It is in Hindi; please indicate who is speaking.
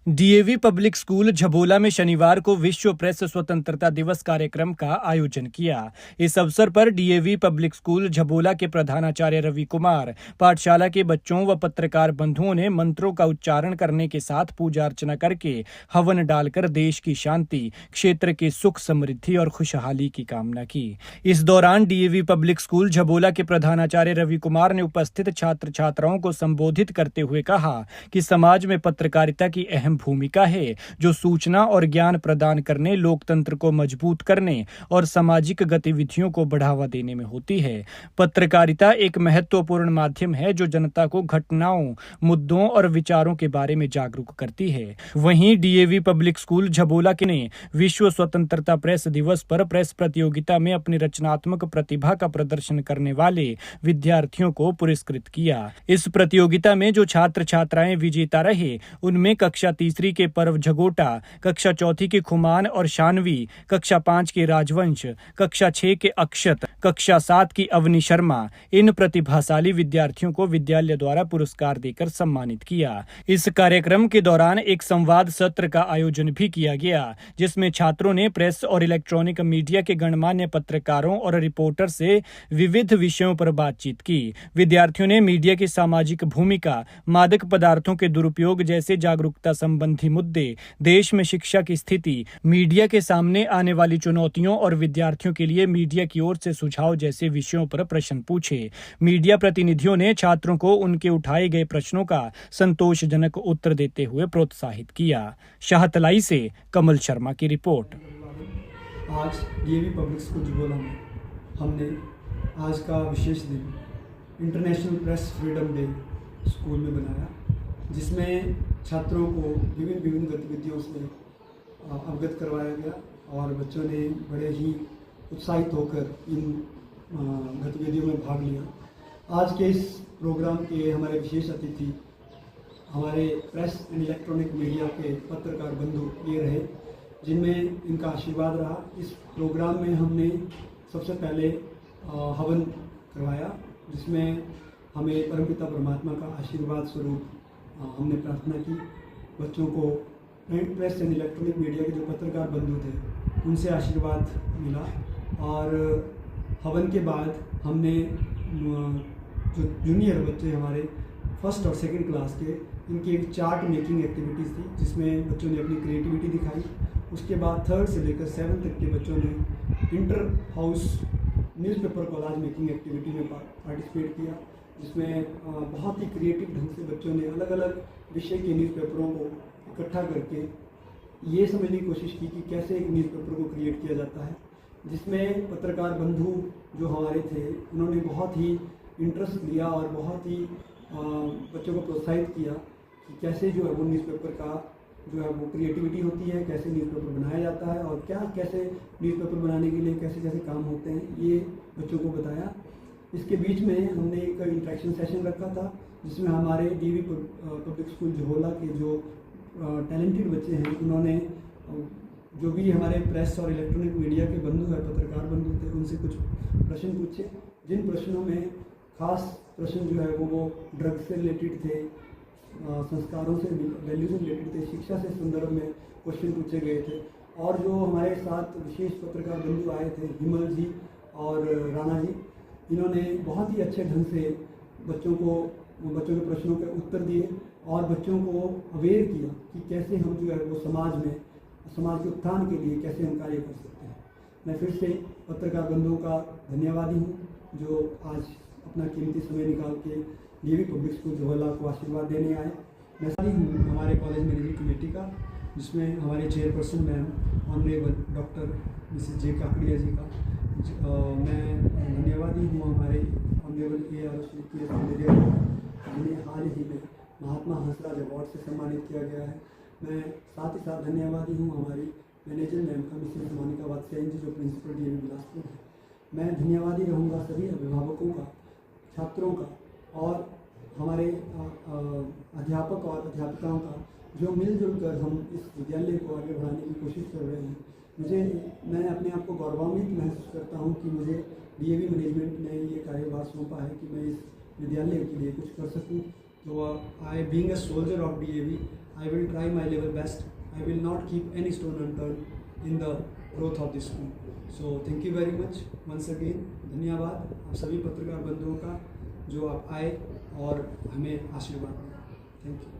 Speaker 1: डीएवी पब्लिक स्कूल झबोला में शनिवार को विश्व प्रेस स्वतंत्रता दिवस कार्यक्रम का आयोजन किया। इस अवसर पर डीएवी पब्लिक स्कूल झबोला के प्रधानाचार्य रवि कुमार, पाठशाला के बच्चों व पत्रकार बंधुओं ने मंत्रों का उच्चारण करने के साथ पूजा अर्चना करके हवन डालकर देश की शांति, क्षेत्र के सुख समृद्धि और खुशहाली की कामना की। इस दौरान डीएवी पब्लिक स्कूल झबोला के प्रधानाचार्य रवि कुमार ने उपस्थित छात्र छात्राओं को संबोधित करते हुए कहा कि समाज में पत्रकारिता की अहम भूमिका है, जो सूचना और ज्ञान प्रदान करने, लोकतंत्र को मजबूत करने और सामाजिक गतिविधियों को बढ़ावा देने में होती है। पत्रकारिता एक महत्वपूर्ण माध्यम है जो जनता को घटनाओं, मुद्दों और विचारों के बारे में जागरूक करती है। वहीं डीएवी पब्लिक स्कूल झबोला के ने विश्व स्वतंत्रता प्रेस दिवस पर प्रेस प्रतियोगिता में अपनी रचनात्मक प्रतिभा का प्रदर्शन करने वाले विद्यार्थियों को पुरस्कृत किया। इस प्रतियोगिता में जो छात्र छात्राएं विजेता रहे, उनमें कक्षा तीसरी के पर्व झगोटा, कक्षा चौथी के खुमान और शानवी, कक्षा 5 के राजवंश, कक्षा 6 के अक्षत, कक्षा 7 की अवनी शर्मा। इन प्रतिभाशाली विद्यार्थियों को विद्यालय द्वारा पुरस्कार देकर सम्मानित किया। इस कार्यक्रम के दौरान एक संवाद सत्र का आयोजन भी किया गया, जिसमें छात्रों ने प्रेस और इलेक्ट्रॉनिक मीडिया के गणमान्य पत्रकारों और रिपोर्टर से विविध विषयों पर बातचीत की। विद्यार्थियों ने मीडिया की सामाजिक भूमिका, मादक पदार्थों के दुरुपयोग जैसे जागरूकता संबंधी मुद्दे, देश में शिक्षा की स्थिति, मीडिया के सामने आने वाली चुनौतियों और विद्यार्थियों के लिए मीडिया की ओर से सुझाव जैसे विषयों पर प्रश्न पूछे। मीडिया प्रतिनिधियों ने छात्रों को उनके उठाए गए प्रश्नों का संतोषजनक उत्तर देते हुए प्रोत्साहित किया। शाहतलाई से कमल शर्मा की रिपोर्ट।
Speaker 2: आज डीएवी पब्लिक स्कूल झबोला में हमने आज का विशेष दिन international press freedom day school में बनाया, जिसमें छात्रों को विभिन्न गतिविधियों से अवगत करवाया गया और बच्चों ने बड़े ही उत्साहित होकर इन गतिविधियों में भाग लिया। आज के इस प्रोग्राम के हमारे विशेष अतिथि हमारे प्रेस एंड इलेक्ट्रॉनिक मीडिया के पत्रकार बंधु ये रहे, जिनमें इनका आशीर्वाद रहा। इस प्रोग्राम में हमने सबसे पहले हवन करवाया, जिसमें हमें परमपिता परमात्मा का आशीर्वाद स्वरूप हमने प्रार्थना की। बच्चों को print press and electronic media के जो पत्रकार बंधु थे, उनसे आशीर्वाद मिला। और हवन के बाद हमने जो जूनियर बच्चे हमारे फर्स्ट और सेकंड क्लास के, इनकी एक चार्ट मेकिंग एक्टिविटीज़ थी, जिसमें बच्चों ने अपनी क्रिएटिविटी दिखाई। उसके बाद 3rd से लेकर 7th तक के बच्चों ने inter house newspaper collage making activity में पार्टिसिपेट किया, जिसमें बहुत ही क्रिएटिव ढंग से बच्चों ने अलग अलग विषय के न्यूज़पेपरों को इकट्ठा करके ये समझने की कोशिश की कि कैसे एक न्यूज़पेपर को क्रिएट किया जाता है। जिसमें पत्रकार बंधु जो हमारे थे, उन्होंने बहुत ही इंटरेस्ट लिया और बहुत ही बच्चों को प्रोत्साहित किया कि कैसे जो है वो न्यूज़पेपर का जो है वो क्रिएटिविटी होती है, कैसे न्यूज़पेपर बनाया जाता है और कैसे न्यूज़पेपर बनाने के लिए कैसे कैसे काम होते हैं, ये बच्चों को बताया। इसके बीच में हमने एक इंटरेक्शन सेशन रखा था, जिसमें हमारे डीवी पब्लिक स्कूल झबोला के जो टैलेंटेड बच्चे हैं, उन्होंने जो भी हमारे प्रेस और इलेक्ट्रॉनिक मीडिया के बंधु हैं, पत्रकार बंधु थे, उनसे कुछ प्रश्न पूछे। जिन प्रश्नों में खास प्रश्न जो है वो ड्रग्स से रिलेटेड थे, संस्कारों से, वैल्यू से रिलेटेड थे, शिक्षा से संदर्भ में क्वेश्चन पूछे गए थे। और जो हमारे साथ विशेष पत्रकार बंधु आए थे, हिमल जी और राणा जी, इन्होंने बहुत ही अच्छे ढंग से बच्चों के प्रश्नों के उत्तर दिए और बच्चों को अवेयर किया कि कैसे हम जो है वो समाज के उत्थान के लिए कैसे हम कार्य कर सकते हैं। मैं फिर से पत्रकार बंधुओं का धन्यवादी हूँ, जो आज अपना कीमती समय निकाल के डीएवी पब्लिक स्कूल झबोला को आशीर्वाद देने आए। मैं सारी हूँ हमारे कॉलेज मैनेजमेंट कमेटी का, जिसमें हमारे chairperson ma'am honourable doctor Mrs J Kakadia ji का मैं धन्यवादी हूँ। हमारे ऑनरेबल जिन्हें हाल ही में महात्मा हंसराज अवार्ड से सम्मानित किया गया है। मैं साथ ही साथ धन्यवादी हूँ हमारी मैनेजर मैम का, मिसेस मोनिका वात्स्यायन जी, जो प्रिंसिपल डीएवी बिलासपुर है। मैं धन्यवादी रहूँगा सभी अभिभावकों का, छात्रों का और हमारे अध्यापक और अध्यापिकाओं का, जो मिलजुल कर हम इस विद्यालय को आगे बढ़ाने की कोशिश कर रहे हैं। मैं अपने आप को गौरवान्वित महसूस करता हूँ कि मुझे डीएवी मैनेजमेंट ने ये कार्यभार सौंपा है कि मैं इस विद्यालय के लिए कुछ कर सकूँ। So I, being a soldier of DAV, I will try my level best. I will not keep any stone unturned in the growth of this school. So thank you very much once again. धन्यवाद आप सभी पत्रकार बंधुओं का जो आप आए और हमें आशीर्वाद दिया. Thank you.